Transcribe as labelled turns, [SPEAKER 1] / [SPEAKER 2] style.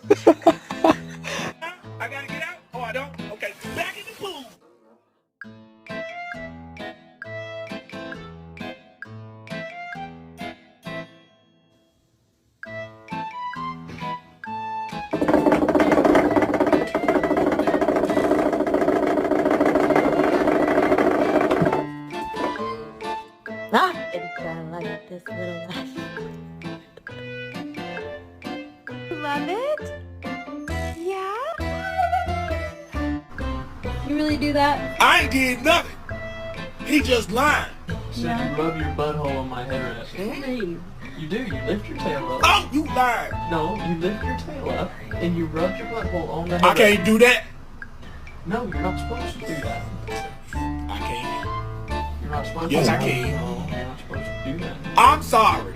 [SPEAKER 1] I gotta get out? Oh, I don't? Okay, back in the pool.
[SPEAKER 2] I like this little life. Love it? Yeah? You really do that?
[SPEAKER 1] I ain't did nothing. He just lied.
[SPEAKER 3] So you rub your butthole on my head. You do. You lift your tail up.
[SPEAKER 1] Oh, you lied.
[SPEAKER 3] No, you lift your tail up and you rub your butthole on the head.
[SPEAKER 1] I can't do that.
[SPEAKER 3] No, you're not supposed to do that.
[SPEAKER 1] I can't.
[SPEAKER 3] You're not supposed
[SPEAKER 1] Yes,
[SPEAKER 3] to.
[SPEAKER 1] I can.
[SPEAKER 3] No, you're not supposed to do that.
[SPEAKER 1] I'm sorry.